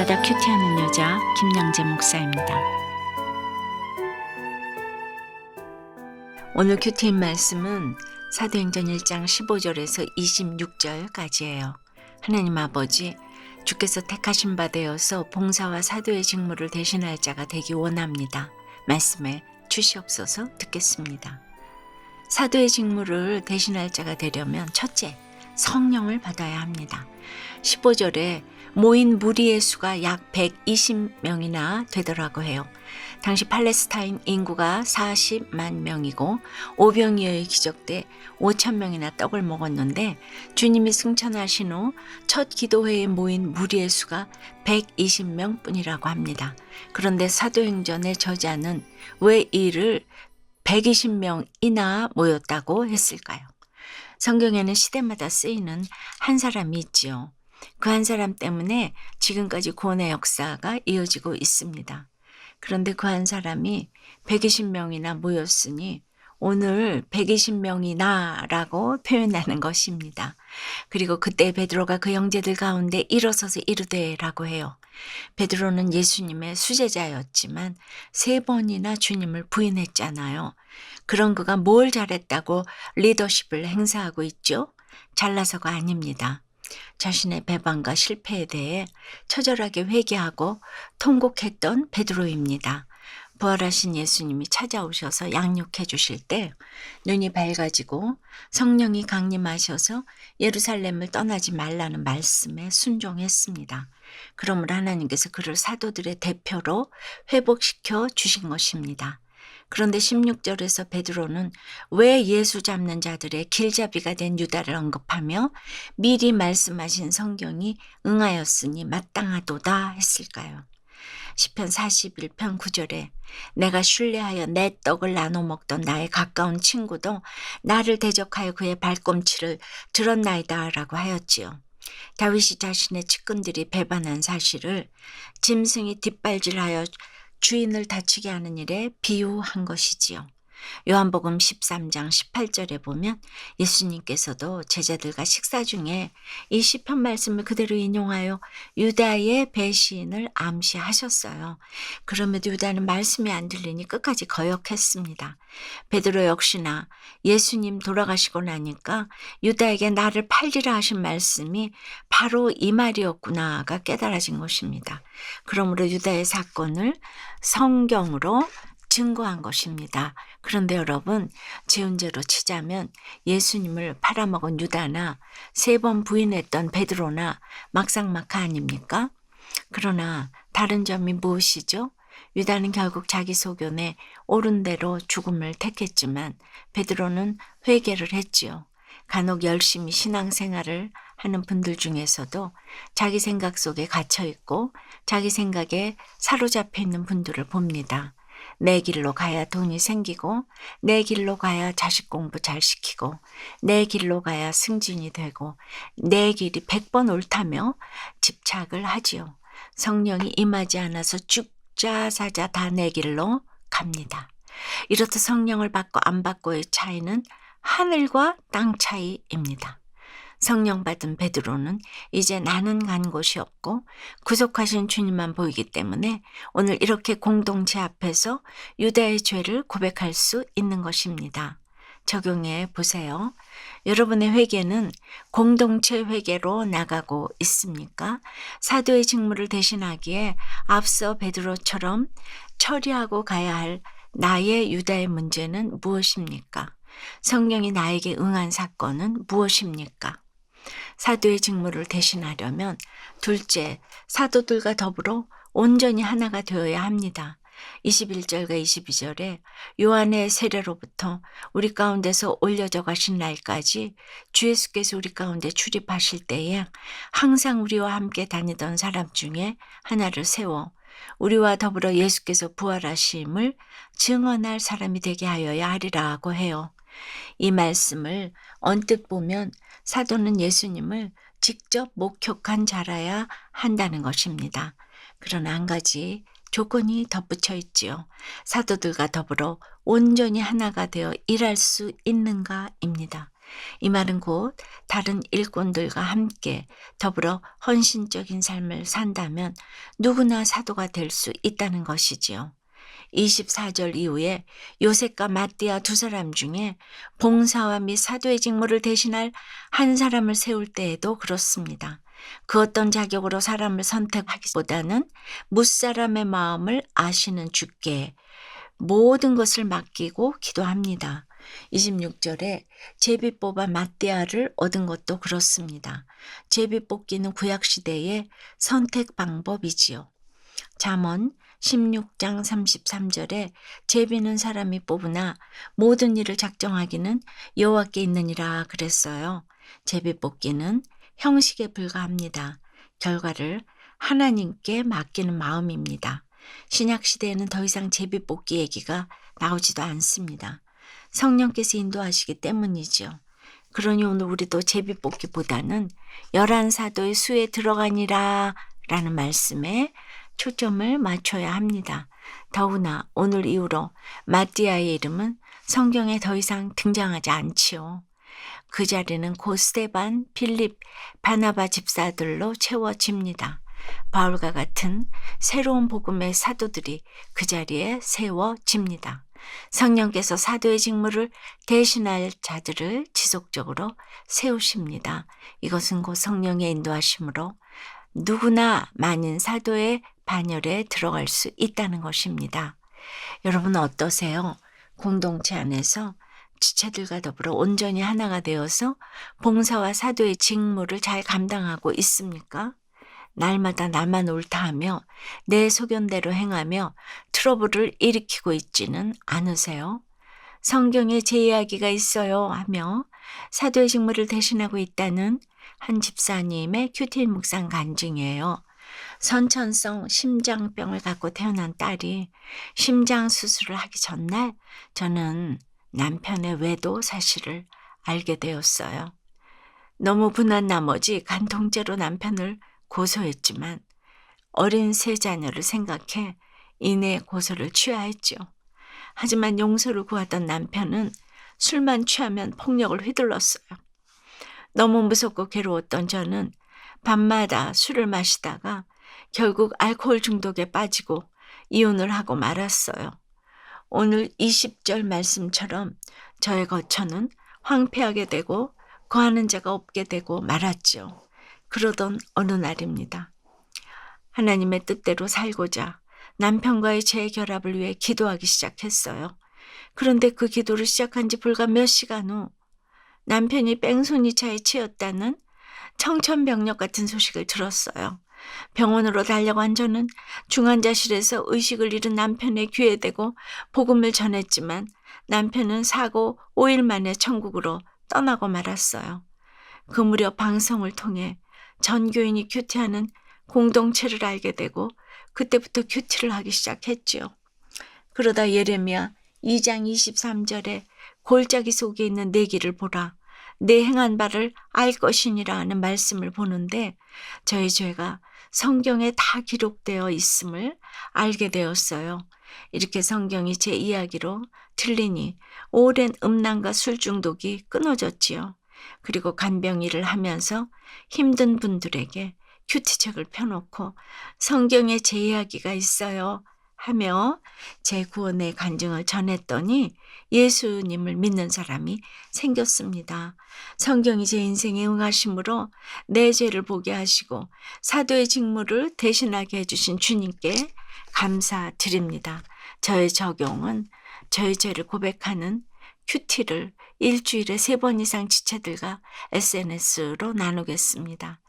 날마다 큐티하는 여자 김양재 목사입니다. 오늘 큐티인 말씀은 사도행전 1장 15절에서 26절까지예요. 하나님 아버지, 주께서 택하신 바 되어서 봉사와 사도의 직무를 대신할 자가 되기 원합니다. 말씀에 주시옵소서. 듣겠습니다. 사도의 직무를 대신할 자가 되려면 첫째, 성령을 받아야 합니다. 15절에 모인 무리의 수가 약 120명이나 되더라고 해요. 당시 팔레스타인 인구가 40만 명이고 오병이어의 기적 때 5천 명이나 떡을 먹었는데 주님이 승천하신 후 첫 기도회에 모인 무리의 수가 120명 뿐이라고 합니다. 그런데 사도행전의 저자는 왜 이를 120명이나 모였다고 했을까요? 성경에는 시대마다 쓰이는 한 사람이 있지요. 그 한 사람 때문에 지금까지 구원의 역사가 이어지고 있습니다. 그런데 그 한 사람이 120명이나 모였으니 오늘 120명이나 라고 표현하는 것입니다. 그리고 그때 베드로가 그 형제들 가운데 일어서서 이르되 라고 해요. 베드로는 예수님의 수제자였지만 3번이나 주님을 부인했잖아요. 그런 그가 뭘 잘했다고 리더십을 행사하고 있죠? 잘나서가 아닙니다. 자신의 배반과 실패에 대해 처절하게 회개하고 통곡했던 베드로입니다. 부활하신 예수님이 찾아오셔서 양육해 주실 때 눈이 밝아지고 성령이 강림하셔서 예루살렘을 떠나지 말라는 말씀에 순종했습니다. 그러므로 하나님께서 그를 사도들의 대표로 회복시켜 주신 것입니다. 그런데 16절에서 베드로는 왜 예수 잡는 자들의 길잡이가 된 유다를 언급하며 미리 말씀하신 성경이 응하였으니 마땅하도다 했을까요? 시편 41편 9절에 내가 신뢰하여 내 떡을 나눠 먹던 나의 가까운 친구도 나를 대적하여 그의 발꿈치를 들었나이다 라고 하였지요. 다윗이 자신의 측근들이 배반한 사실을 짐승이 뒷발질하여 주인을 다치게 하는 일에 비유한 것이지요. 요한복음 13장 18절에 보면 예수님께서도 제자들과 식사 중에 이 시편 말씀을 그대로 인용하여 유다의 배신을 암시하셨어요. 그럼에도 유다는 말씀이 안 들리니 끝까지 거역했습니다. 베드로 역시나 예수님 돌아가시고 나니까 유다에게 나를 팔리라 하신 말씀이 바로 이 말이었구나가 깨달아진 것입니다. 그러므로 유다의 사건을 성경으로 증거한 것입니다. 그런데 여러분, 지은죄로 치자면 예수님을 팔아먹은 유다나 3번 부인했던 베드로나 막상막하 아닙니까? 그러나 다른 점이 무엇이죠? 유다는 결국 자기 소견에 옳은 대로 죽음을 택했지만 베드로는 회개를 했지요. 간혹 열심히 신앙생활을 하는 분들 중에서도 자기 생각 속에 갇혀있고 자기 생각에 사로잡혀 있는 분들을 봅니다. 내 길로 가야 돈이 생기고 내 길로 가야 자식 공부 잘 시키고 내 길로 가야 승진이 되고 내 길이 100번 옳다며 집착을 하지요. 성령이 임하지 않아서 죽자 사자 다 내 길로 갑니다. 이렇듯 성령을 받고 안 받고의 차이는 하늘과 땅 차이입니다. 성령 받은 베드로는 이제 나는 간 곳이 없고 구속하신 주님만 보이기 때문에 오늘 이렇게 공동체 앞에서 유다의 죄를 고백할 수 있는 것입니다. 적용해 보세요. 여러분의 회개는 공동체 회개로 나가고 있습니까? 사도의 직무를 대신하기에 앞서 베드로처럼 처리하고 가야 할 나의 유다의 문제는 무엇입니까? 성령이 나에게 응한 사건은 무엇입니까? 사도의 직무를 대신하려면 둘째, 사도들과 더불어 온전히 하나가 되어야 합니다. 21절과 22절에 요한의 세례로부터 우리 가운데서 올려져 가신 날까지 주 예수께서 우리 가운데 출입하실 때에 항상 우리와 함께 다니던 사람 중에 하나를 세워 우리와 더불어 예수께서 부활하심을 증언할 사람이 되게 하여야 하리라고 해요. 이 말씀을 언뜻 보면 사도는 예수님을 직접 목격한 자라야 한다는 것입니다. 그러나 한 가지 조건이 덧붙여 있지요. 사도들과 더불어 온전히 하나가 되어 일할 수 있는가입니다. 이 말은 곧 다른 일꾼들과 함께 더불어 헌신적인 삶을 산다면 누구나 사도가 될 수 있다는 것이지요. 24절 이후에 요셉과 마띠아 두 사람 중에 봉사와 및 사도의 직무를 대신할 한 사람을 세울 때에도 그렇습니다. 그 어떤 자격으로 사람을 선택하기보다는 무사람의 마음을 아시는 주께 모든 것을 맡기고 기도합니다. 26절에 제비 뽑아 마띠아를 얻은 것도 그렇습니다. 제비 뽑기는 구약시대의 선택 방법이지요. 잠언 16장 33절에 제비는 사람이 뽑으나 모든 일을 작정하기는 여호와께 있느니라 그랬어요. 제비 뽑기는 형식에 불과합니다. 결과를 하나님께 맡기는 마음입니다. 신약시대에는 더 이상 제비 뽑기 얘기가 나오지도 않습니다. 성령께서 인도하시기 때문이죠. 그러니 오늘 우리도 제비 뽑기보다는 11사도의 수에 들어가니라 라는 말씀에 초점을 맞춰야 합니다. 더구나 오늘 이후로 마띠아의 이름은 성경에 더 이상 등장하지 않지요. 그 자리는 곧 스데반, 빌립, 바나바 집사들로 채워집니다. 바울과 같은 새로운 복음의 사도들이 그 자리에 세워집니다. 성령께서 사도의 직무를 대신할 자들을 지속적으로 세우십니다. 이것은 곧 성령의 인도하심으로 누구나 만인 사도의 반열에 들어갈 수 있다는 것입니다. 여러분 어떠세요? 공동체 안에서 지체들과 더불어 온전히 하나가 되어서 봉사와 사도의 직무를 잘 감당하고 있습니까? 날마다 나만 옳다 하며 내 소견대로 행하며 트러블을 일으키고 있지는 않으세요? 성경에 제 이야기가 있어요 하며 사도의 직무를 대신하고 있다는 한 집사님의 큐티 묵상 간증이에요. 선천성 심장병을 갖고 태어난 딸이 심장 수술을 하기 전날 저는 남편의 외도 사실을 알게 되었어요. 너무 분한 나머지 간통죄로 남편을 고소했지만 어린 세 자녀를 생각해 이내 고소를 취하했죠. 하지만 용서를 구하던 남편은 술만 취하면 폭력을 휘둘렀어요. 너무 무섭고 괴로웠던 저는 밤마다 술을 마시다가 결국 알코올 중독에 빠지고 이혼을 하고 말았어요. 오늘 20절 말씀처럼 저의 거처는 황폐하게 되고 거하는 자가 없게 되고 말았죠. 그러던 어느 날입니다. 하나님의 뜻대로 살고자 남편과의 재결합을 위해 기도하기 시작했어요. 그런데 그 기도를 시작한 지 불과 몇 시간 후 남편이 뺑소니차에 치였다는 청천벽력 같은 소식을 들었어요. 병원으로 달려간 저는 중환자실에서 의식을 잃은 남편의 귀에 대고 복음을 전했지만 남편은 사고 5일 만에 천국으로 떠나고 말았어요. 그 무렵 방송을 통해 전교인이 큐티하는 공동체를 알게 되고 그때부터 큐티를 하기 시작했지요. 그러다 예레미야 2장 23절에 골짜기 속에 있는 내 길을 보라. 내 행한 바를 알 것이니라 하는 말씀을 보는데 저의 죄가 성경에 다 기록되어 있음을 알게 되었어요. 이렇게 성경이 제 이야기로 들리니 오랜 음란과 술 중독이 끊어졌지요. 그리고 간병일을 하면서 힘든 분들에게 큐티책을 펴놓고 성경에 제 이야기가 있어요 하며 제 구원의 간증을 전했더니 예수님을 믿는 사람이 생겼습니다. 성경이 제 인생에 응하심으로 내 죄를 보게 하시고 사도의 직무를 대신하게 해주신 주님께 감사드립니다. 저의 적용은 저의 죄를 고백하는 큐티를 일주일에 3번 이상 지체들과 SNS로 나누겠습니다.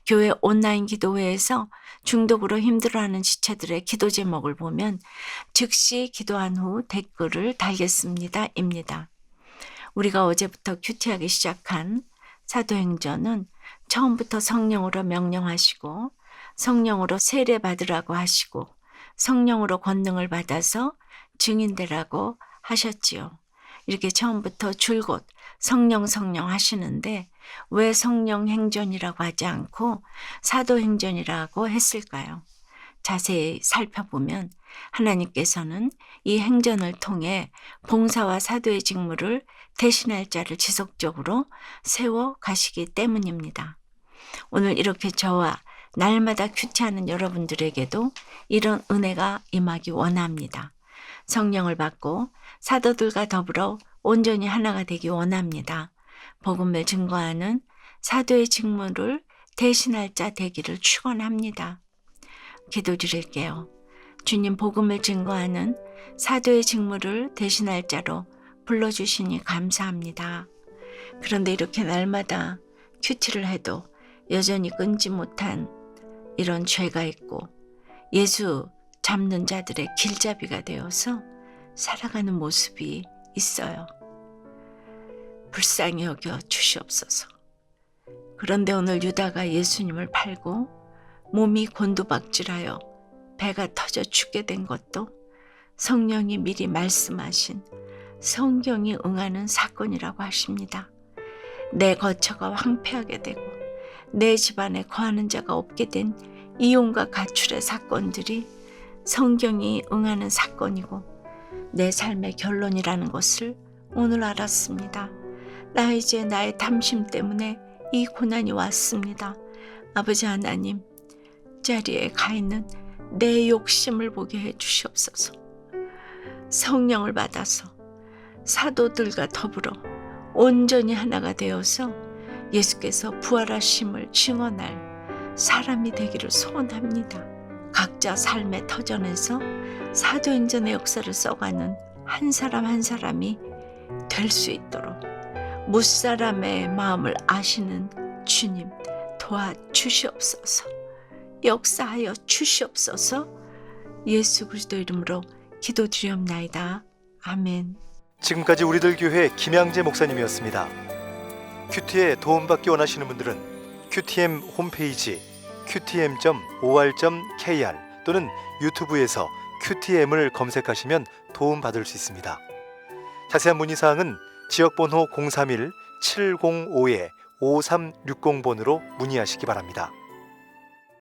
교회 온라인 기도회에서 중독으로 힘들어하는 지체들의 기도 제목을 보면 즉시 기도한 후 댓글을 달겠습니다. 입니다. 우리가 어제부터 큐티하기 시작한 사도행전은 처음부터 성령으로 명령하시고 성령으로 세례받으라고 하시고 성령으로 권능을 받아서 증인되라고 하셨지요. 이렇게 처음부터 줄곧 성령 하시는데 왜 성령 행전이라고 하지 않고 사도 행전이라고 했을까요? 자세히 살펴보면 하나님께서는 이 행전을 통해 봉사와 사도의 직무를 대신할 자를 지속적으로 세워 가시기 때문입니다. 오늘 이렇게 저와 날마다 큐티하는 여러분들에게도 이런 은혜가 임하기 원합니다. 성령을 받고 사도들과 더불어 온전히 하나가 되기 원합니다. 복음을 증거하는 사도의 직무를 대신할 자 되기를 축원합니다. 기도드릴게요. 주님, 복음을 증거하는 사도의 직무를 대신할 자로 불러주시니 감사합니다. 그런데 이렇게 날마다 큐티를 해도 여전히 끊지 못한 이런 죄가 있고 예수 잡는 자들의 길잡이가 되어서 살아가는 모습이 있어요. 불쌍히 여겨 주시옵소서. 그런데 오늘 유다가 예수님을 팔고 몸이 곤두박질하여 배가 터져 죽게 된 것도 성령이 미리 말씀하신 성경이 응하는 사건이라고 하십니다. 내 거처가 황폐하게 되고 내 집안에 거하는 자가 없게 된 이혼과 가출의 사건들이 성경이 응하는 사건이고 내 삶의 결론이라는 것을 오늘 알았습니다. 나의 죄, 나의 탐심 때문에 이 고난이 왔습니다. 아버지 하나님, 자리에 가 있는 내 욕심을 보게 해 주시옵소서. 성령을 받아서 사도들과 더불어 온전히 하나가 되어서 예수께서 부활하심을 증언할 사람이 되기를 소원합니다. 각자 삶의 터전에서 사도행전의 역사를 써가는 한 사람 한 사람이 될 수 있도록 무사람의 마음을 아시는 주님 도와주시옵소서. 역사하여 주시옵소서. 예수 그리스도 이름으로 기도드리옵나이다. 아멘. 지금까지 우리들 교회 김양재 목사님이었습니다. 큐티에 도움받기 원하시는 분들은 QTM 홈페이지 qtm.or.kr 또는 유튜브에서 QTM을 검색하시면 도움받을 수 있습니다. 자세한 문의사항은 지역번호 031-705-5360번으로 문의하시기 바랍니다.